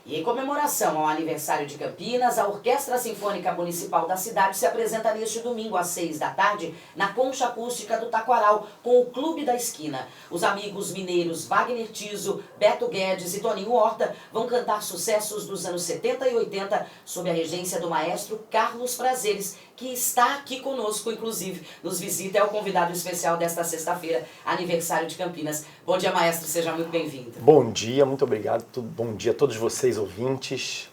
E em comemoração ao aniversário de Campinas, a Orquestra Sinfônica Municipal da cidade se apresenta neste domingo às 6 da tarde na Concha Acústica do Taquaral com o Clube da Esquina. Os amigos mineiros Wagner Tiso, Beto Guedes e Toninho Horta vão cantar sucessos dos anos 70 e 80 sob a regência do maestro Carlos Prazeres, que está aqui conosco, inclusive, nos visita, é o convidado especial desta sexta-feira, aniversário de Campinas. Bom dia, maestro, seja muito bem-vindo. Bom dia, muito obrigado. Bom dia a todos vocês, ouvintes.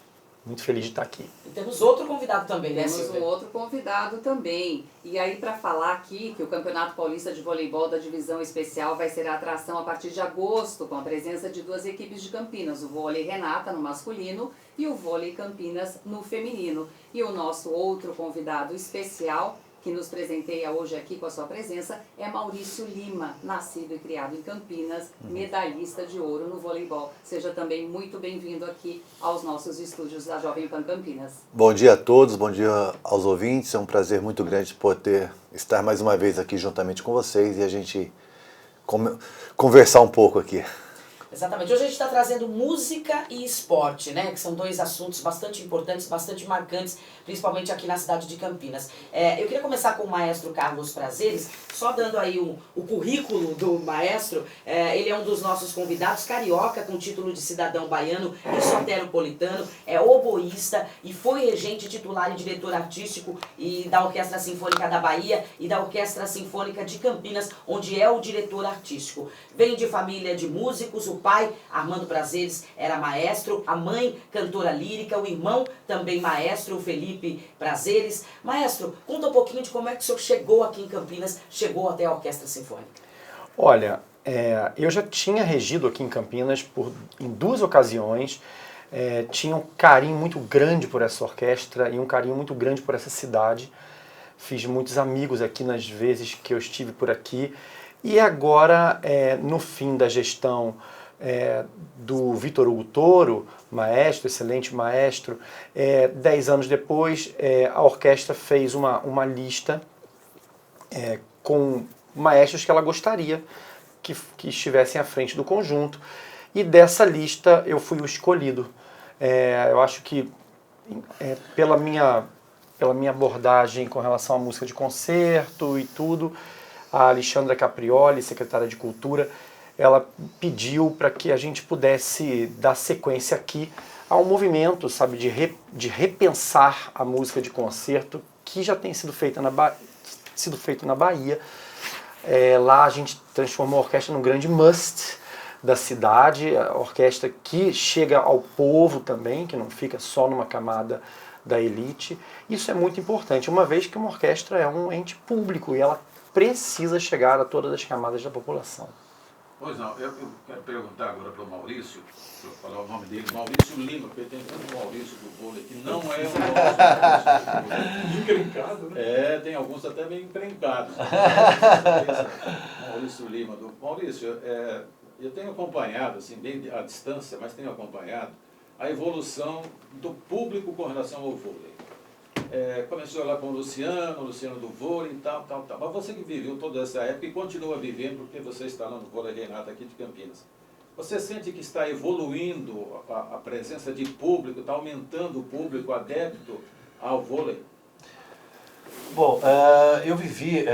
Muito feliz de estar aqui. E temos outro convidado também, né, Temos Silvia? um outro convidado também. E aí, para falar aqui que o Campeonato Paulista de Voleibol da Divisão Especial vai ser a atração a partir de agosto, com a presença de duas equipes de Campinas, o Vôlei Renata no masculino e o Vôlei Campinas no feminino. E o nosso outro convidado especial, que nos presenteia hoje aqui com a sua presença, é Maurício Lima, nascido e criado em Campinas, medalhista de ouro no voleibol. Seja também muito bem-vindo aqui aos nossos estúdios da Jovem Pan Campinas. Bom dia a todos, bom dia aos ouvintes. É um prazer muito grande poder estar mais uma vez aqui juntamente com vocês e a gente conversar um pouco aqui. Exatamente. Hoje a gente está trazendo música e esporte, né? Que são dois assuntos bastante importantes, bastante marcantes, principalmente aqui na cidade de Campinas. Eu queria começar com o maestro Carlos Prazeres, só dando aí o currículo do maestro. Ele é um dos nossos convidados, carioca, com título de cidadão baiano e soteropolitano, é oboísta e foi regente titular e diretor artístico da Orquestra Sinfônica da Bahia e da Orquestra Sinfônica de Campinas, onde é o diretor artístico. Vem de família de músicos, o pai, Armando Prazeres, era maestro, a mãe, cantora lírica, o irmão, também maestro, Felipe Prazeres. Maestro, conta um pouquinho de como é que o senhor chegou aqui em Campinas, chegou até a Orquestra Sinfônica. Olha, eu já tinha regido aqui em Campinas em duas ocasiões, tinha um carinho muito grande por essa orquestra e um carinho muito grande por essa cidade. Fiz muitos amigos aqui nas vezes que eu estive por aqui. E agora, no fim da gestão do Vitor Hugo Toro, maestro, excelente maestro, 10 anos depois, a orquestra fez uma lista com maestros que ela gostaria que estivessem à frente do conjunto. E dessa lista eu fui o escolhido. Eu acho que pela minha abordagem com relação à música de concerto e tudo, a Alexandra Caprioli, secretária de Cultura, ela pediu para que a gente pudesse dar sequência aqui a um movimento, sabe, de repensar a música de concerto que já tem sido feito na Bahia. Lá a gente transformou a orquestra num grande must da cidade, a orquestra que chega ao povo também, que não fica só numa camada da elite. Isso é muito importante, uma vez que uma orquestra é um ente público e ela precisa chegar a todas as camadas da população. Pois não, eu quero perguntar agora para o Maurício, para eu falar o nome dele, Maurício Lima, porque tem tanto Maurício do vôlei que não é o Maurício. Encrencado, né? Tem alguns até meio encrencados. Maurício Lima. Maurício, eu tenho acompanhado, assim, bem à distância, mas tenho acompanhado a evolução do público com relação ao vôlei. Começou lá com o Luciano do vôlei e tal. Mas você que viveu toda essa época e continua vivendo, porque você está lá no Vôlei Renata aqui de Campinas. Você sente que está evoluindo a presença de público, está aumentando o público adepto ao vôlei? Bom, eu vivi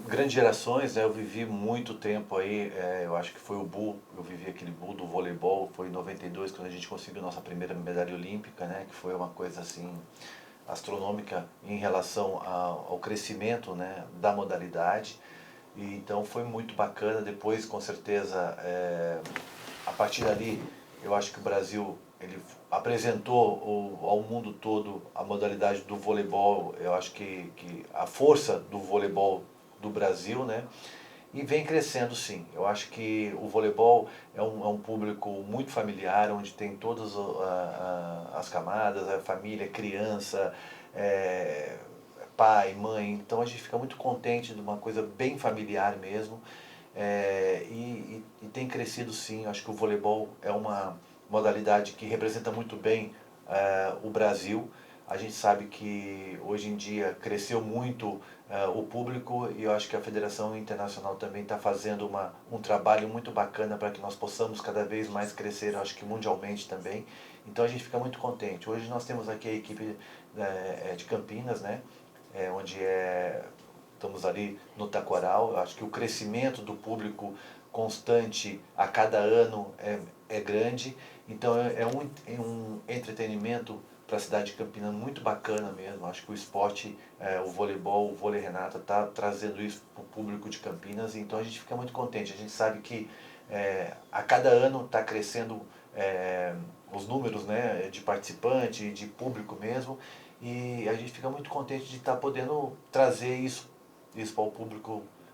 grandes gerações, né? Eu vivi muito tempo aí, eu acho que foi o boom, eu vivi aquele boom do voleibol, foi em 92 quando a gente conseguiu nossa primeira medalha olímpica, né? Que foi uma coisa assim astronômica em relação ao crescimento, né, da modalidade. E então foi muito bacana. Depois, com certeza, a partir dali, eu acho que o Brasil ele apresentou ao mundo todo a modalidade do voleibol. Eu acho que a força do voleibol do Brasil, né, e vem crescendo, sim. Eu acho que o voleibol é um público muito familiar, onde tem todas as camadas, a família, criança, pai, mãe. Então a gente fica muito contente de uma coisa bem familiar mesmo. E tem crescido, sim. Eu acho que o voleibol é uma modalidade que representa muito bem o Brasil. A gente sabe que hoje em dia cresceu muito o público e eu acho que a Federação Internacional também está fazendo um trabalho muito bacana para que nós possamos cada vez mais crescer, eu acho que mundialmente também. Então a gente fica muito contente. Hoje nós temos aqui a equipe de Campinas, né? Onde estamos ali no Taquaral. Acho que o crescimento do público constante a cada ano é grande. Então é um entretenimento para a cidade de Campinas muito bacana mesmo. Acho que o esporte, o voleibol, o vôlei Renata está trazendo isso para o público de Campinas. Então a gente fica muito contente. A gente sabe que a cada ano está crescendo os números, né, de participante, de público mesmo. E a gente fica muito contente de estar podendo trazer isso para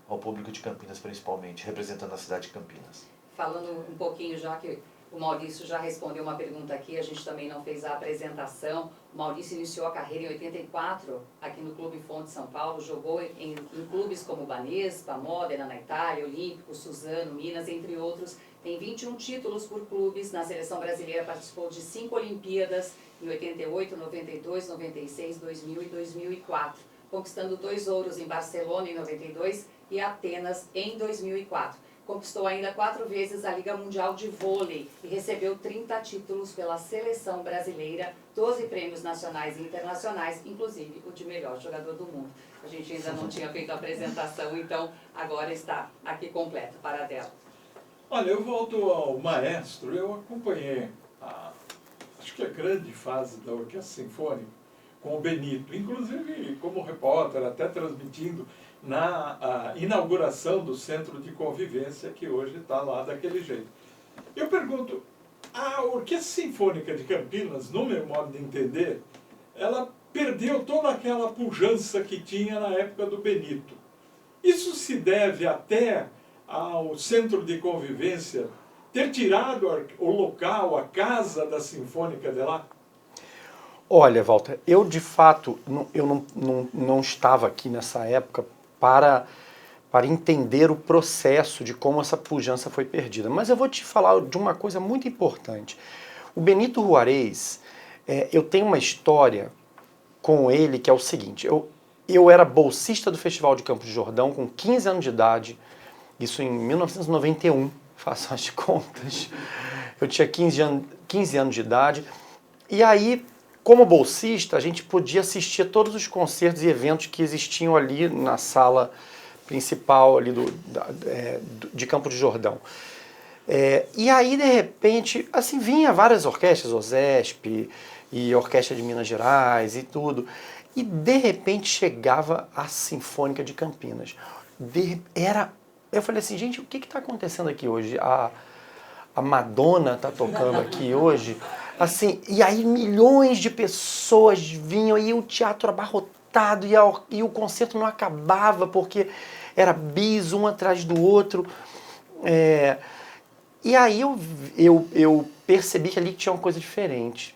ao público de Campinas principalmente, representando a cidade de Campinas. Falando um pouquinho, já que o Maurício já respondeu uma pergunta aqui, a gente também não fez a apresentação. O Maurício iniciou a carreira em 84 aqui no Clube Fonte São Paulo, jogou em clubes como Banespa, Modena na Itália, Olímpico, Suzano, Minas, entre outros. Tem 21 títulos por clubes. Na seleção brasileira participou de 5 Olimpíadas em 88, 92, 96, 2000 e 2004, conquistando 2 ouros em Barcelona em 92 e Atenas em 2004. Conquistou ainda 4 vezes a Liga Mundial de Vôlei e recebeu 30 títulos pela seleção brasileira, 12 prêmios nacionais e internacionais, inclusive o de melhor jogador do mundo. A gente ainda não tinha feito a apresentação, então agora está aqui completa, para dela. Olha, eu volto ao maestro. Eu acompanhei acho que a grande fase da Orquestra Sinfônica com o Benito, inclusive como repórter, até transmitindo na inauguração do Centro de Convivência, que hoje está lá daquele jeito. Eu pergunto, a Orquestra Sinfônica de Campinas, no meu modo de entender, ela perdeu toda aquela pujança que tinha na época do Benito. Isso se deve até ao Centro de Convivência ter tirado o local, a casa da Sinfônica de lá? Olha, Walter, eu de fato não estava aqui nessa época para entender o processo de como essa pujança foi perdida. Mas eu vou te falar de uma coisa muito importante. O Benito Juarez, eu tenho uma história com ele que é o seguinte. Eu era bolsista do Festival de Campos do Jordão com 15 anos de idade, isso em 1991, façam as contas. Eu tinha 15 anos de idade. E aí, como bolsista, a gente podia assistir a todos os concertos e eventos que existiam ali na sala principal ali de Campos do Jordão. E aí, de repente, assim, vinha várias orquestras, OSESP e Orquestra de Minas Gerais e tudo. E, de repente, chegava a Sinfônica de Campinas. Eu falei assim, gente, o que está acontecendo aqui hoje? A Madonna está tocando aqui hoje. Assim, e aí milhões de pessoas vinham e o teatro abarrotado e o concerto não acabava porque era bis um atrás do outro. E aí eu percebi que ali tinha uma coisa diferente.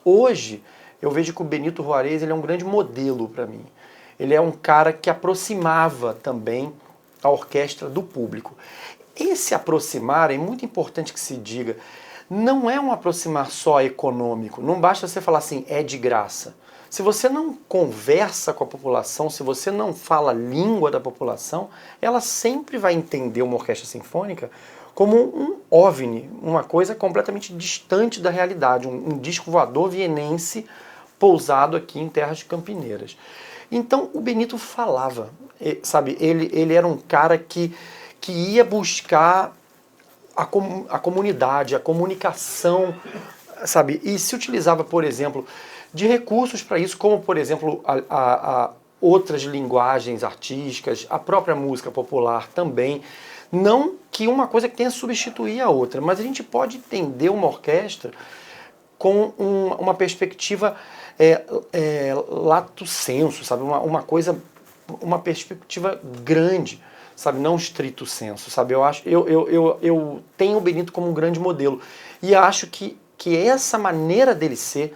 Hoje eu vejo que o Benito Juarez ele é um grande modelo para mim. Ele é um cara que aproximava também a orquestra do público. Esse aproximar, é muito importante que se diga, não é um aproximar só econômico. Não basta você falar assim, é de graça. Se você não conversa com a população, se você não fala a língua da população, ela sempre vai entender uma orquestra sinfônica como um OVNI, uma coisa completamente distante da realidade, um disco voador vienense pousado aqui em terras campineiras. Então o Benito falava, sabe, ele era um cara que ia buscar a comunidade, a comunicação, sabe, e se utilizava, por exemplo, de recursos para isso, como, por exemplo, outras linguagens artísticas, a própria música popular também. Não que uma coisa que tenha que substituir a outra, mas a gente pode entender uma orquestra com uma perspectiva lato sensu, sabe? Uma perspectiva grande, sabe? Não stricto sensu, sabe? Eu tenho o Benito como um grande modelo e acho que essa maneira dele ser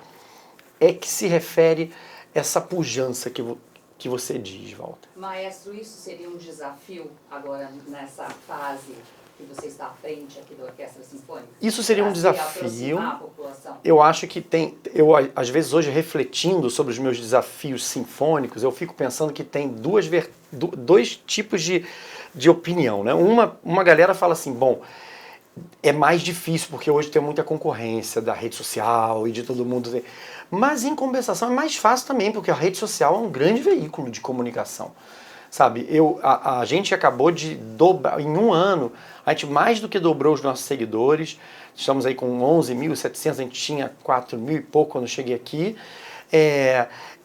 é que se refere essa pujança que você diz, Walter. Maestro, isso seria um desafio agora nessa fase que você está à frente aqui da Orquestra Sinfônica? Isso seria um desafio. Aproximar a população? Eu acho que eu às vezes hoje refletindo sobre os meus desafios sinfônicos, eu fico pensando que tem dois tipos de opinião, né? Uma galera fala assim, bom, é mais difícil, porque hoje tem muita concorrência da rede social e de todo mundo. Mas, em compensação, é mais fácil também, porque a rede social é um grande veículo de comunicação. Sabe, a gente acabou de dobrar, em um ano, a gente mais do que dobrou os nossos seguidores. Estamos aí com 11.700, a gente tinha 4.000 e pouco quando eu cheguei aqui.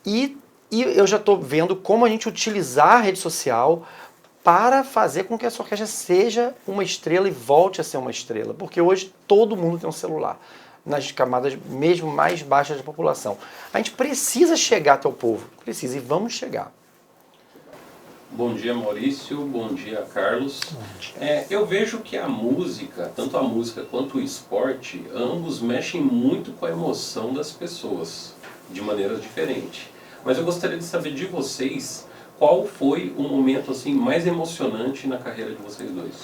E eu já estou vendo como a gente utilizar a rede social para fazer com que a sua orquestra seja uma estrela e volte a ser uma estrela. Porque hoje todo mundo tem um celular, nas camadas mesmo mais baixas da população. A gente precisa chegar até o povo, precisa, e vamos chegar. Bom dia, Maurício. Bom dia, Carlos. Eu vejo que a música, tanto a música quanto o esporte, ambos mexem muito com a emoção das pessoas, de maneiras diferentes. Mas eu gostaria de saber de vocês, qual foi o momento assim, mais emocionante na carreira de vocês dois?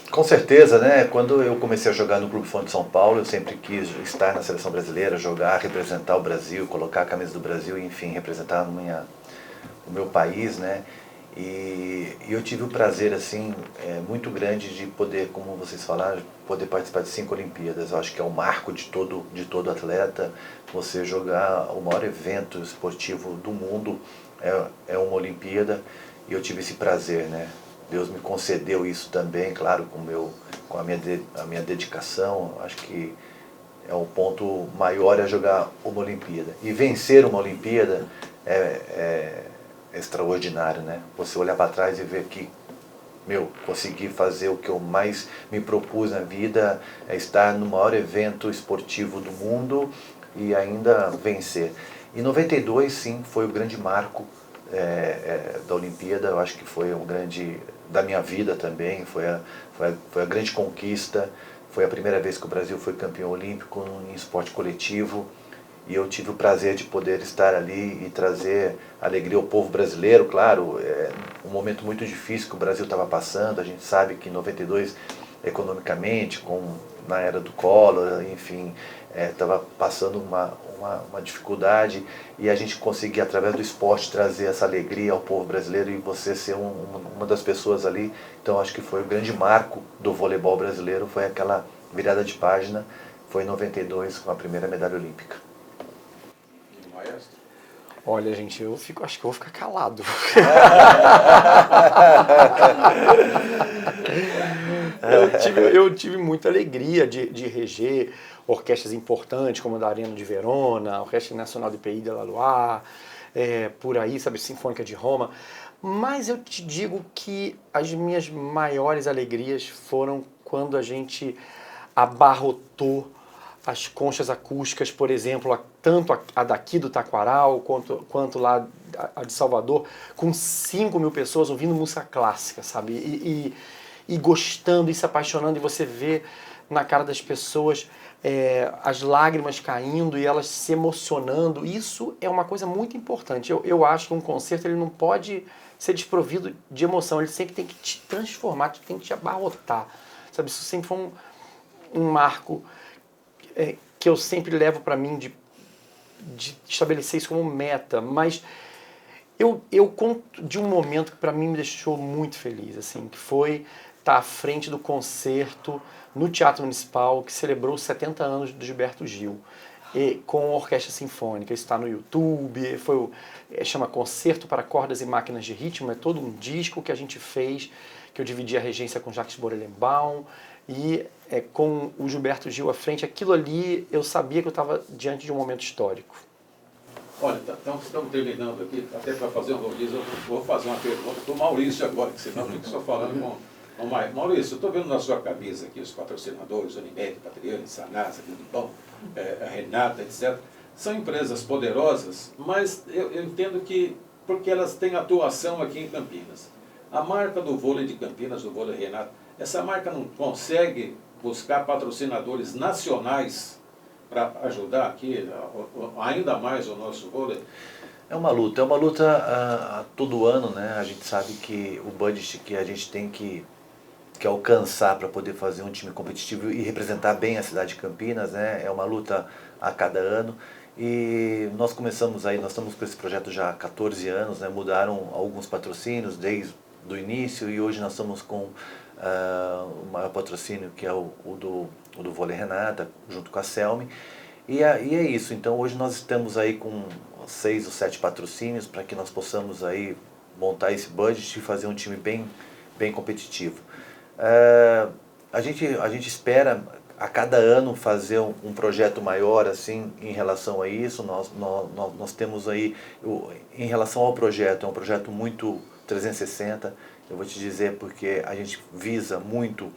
Com certeza, né? Quando eu comecei a jogar no Clube Fonte de São Paulo, eu sempre quis estar na seleção brasileira, jogar, representar o Brasil, colocar a camisa do Brasil, enfim, representar o meu país, né? E eu tive o prazer, assim, muito grande de poder, como vocês falaram, poder participar de 5 Olimpíadas. Eu acho que é o marco de todo atleta. Você jogar o maior evento esportivo do mundo é uma Olimpíada, e eu tive esse prazer, né? Deus me concedeu isso também, claro, com a minha dedicação. Acho que é o ponto maior é jogar uma Olimpíada. E vencer uma Olimpíada é extraordinário, né? Você olhar para trás e ver que, consegui fazer o que eu mais me propus na vida, é estar no maior evento esportivo do mundo e ainda vencer. Em 92, sim, foi o grande marco da Olimpíada. Eu acho que foi um grande, da minha vida também, foi a grande conquista. Foi a primeira vez que o Brasil foi campeão olímpico em esporte coletivo. E eu tive o prazer de poder estar ali e trazer alegria ao povo brasileiro. Claro, um momento muito difícil que o Brasil estava passando. A gente sabe que em 92, economicamente, na era do Collor, enfim, estava passando uma dificuldade, e a gente conseguia, através do esporte, trazer essa alegria ao povo brasileiro, e você ser uma das pessoas ali. Então acho que foi o grande marco do voleibol brasileiro, foi aquela virada de página, foi em 92, com a primeira medalha olímpica. Olha, gente, acho que eu vou ficar calado. Eu tive muita alegria de reger orquestras importantes, como a da Arena de Verona, a Orquestra Nacional de Pays de la Loire, por aí, sabe, Sinfônica de Roma. Mas eu te digo que as minhas maiores alegrias foram quando a gente abarrotou as conchas acústicas, por exemplo, tanto a daqui do Taquaral, quanto lá a de Salvador, com 5.000 pessoas ouvindo música clássica, sabe? E gostando e se apaixonando, e você vê na cara das pessoas as lágrimas caindo e elas se emocionando. Isso é uma coisa muito importante. Eu acho que um concerto ele não pode ser desprovido de emoção, ele sempre tem que te transformar, tem que te abarrotar, sabe? Isso sempre foi um marco que eu sempre levo para mim de estabelecer isso como meta. Mas eu conto de um momento que para mim me deixou muito feliz, assim, que foi estar à frente do concerto no Teatro Municipal, que celebrou os 70 anos do Gilberto Gil, com a Orquestra Sinfônica. Isso está no YouTube, chama Concerto para Cordas e Máquinas de Ritmo. É todo um disco que a gente fez, que eu dividi a regência com Jacques Borellenbaum, e com o Gilberto Gil à frente. Aquilo ali, eu sabia que eu estava diante de um momento histórico. Olha, então estamos terminando aqui, até para fazer um rodízio, eu vou fazer uma pergunta para o Maurício agora, que senão eu fico só falando com o Maurício. Eu estou vendo na sua camisa aqui os patrocinadores, Unimed, Patriane, Sanasa, Bom, a Renata, etc. São empresas poderosas, mas eu entendo que, porque elas têm atuação aqui em Campinas. A marca do vôlei de Campinas, do vôlei Renata, essa marca não consegue buscar patrocinadores nacionais para ajudar aqui ainda mais o nosso vôlei? É uma luta todo ano, né? A gente sabe que o budget que a gente tem que alcançar para poder fazer um time competitivo e representar bem a cidade de Campinas, né? É uma luta a cada ano. E nós começamos aí, nós estamos com esse projeto já há 14 anos, né? Mudaram alguns patrocínios desde o início, e hoje nós estamos com o maior patrocínio, que é o do Vôlei Renata, junto com a Selmi. E é isso, então hoje nós estamos aí com 6 ou 7 patrocínios para que nós possamos aí montar esse budget e fazer um time bem competitivo. A gente espera a cada ano fazer um projeto maior assim em relação a isso. Nós temos aí, em relação ao projeto, é um projeto muito 360, eu vou te dizer porque a gente visa muito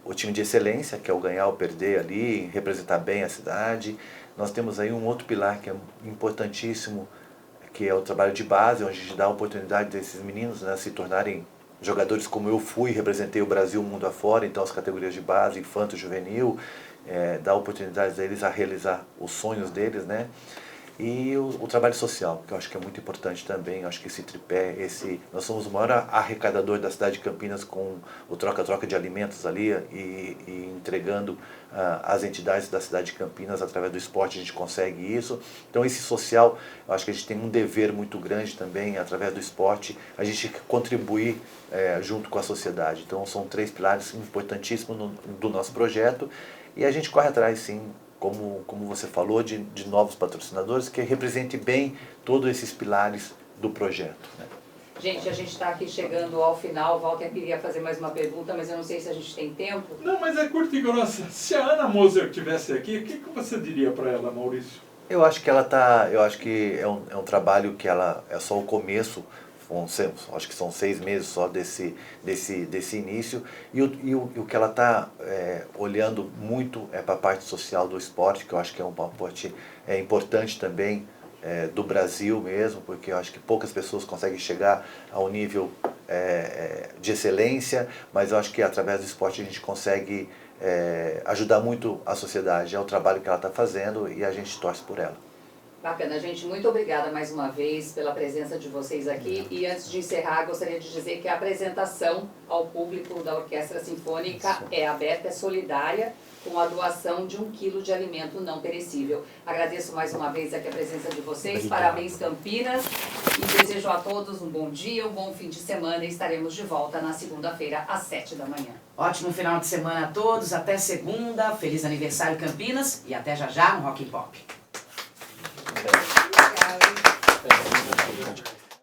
o time de excelência, que é o ganhar ou perder ali, representar bem a cidade. Nós temos aí um outro pilar que é importantíssimo, que é o trabalho de base, onde a gente dá a oportunidade desses meninos, né, se tornarem jogadores como eu fui, representei o Brasil mundo afora, então as categorias de base, infanto, juvenil, dá oportunidades a eles a realizar os sonhos deles, né? E o trabalho social, que eu acho que é muito importante também, eu acho que esse tripé, nós somos o maior arrecadador da cidade de Campinas com o troca-troca de alimentos ali e entregando às entidades da cidade de Campinas, através do esporte a gente consegue isso. Então esse social, eu acho que a gente tem um dever muito grande também, através do esporte, a gente contribuir junto com a sociedade. Então são 3 pilares importantíssimos do nosso projeto e a gente corre atrás sim, como você falou, de novos patrocinadores que representem bem todos esses pilares do projeto, né? Gente, a gente está aqui chegando ao final. O Walter queria fazer mais uma pergunta, mas eu não sei se a gente tem tempo. Não, mas é curta e grossa. Se a Ana Moser estivesse aqui, o que você diria para ela, Maurício? Eu acho que eu acho que é um trabalho que é só o começo. Acho que são 6 meses só desse início, e o que ela está olhando muito é para a parte social do esporte, que eu acho que é uma parte importante também do Brasil mesmo, porque eu acho que poucas pessoas conseguem chegar ao nível de excelência, mas eu acho que através do esporte a gente consegue ajudar muito a sociedade. É o trabalho que ela está fazendo e a gente torce por ela. Bacana, gente. Muito obrigada mais uma vez pela presença de vocês aqui. E antes de encerrar, gostaria de dizer que a apresentação ao público da Orquestra Sinfônica é aberta, é solidária, com a doação de 1 quilo de alimento não perecível. Agradeço mais uma vez aqui a presença de vocês. Parabéns, Campinas. E desejo a todos um bom dia, um bom fim de semana. E estaremos de volta na segunda-feira, às 7 da manhã. Ótimo final de semana a todos. Até segunda. Feliz aniversário, Campinas. E até já no Rock and Pop. Obrigada.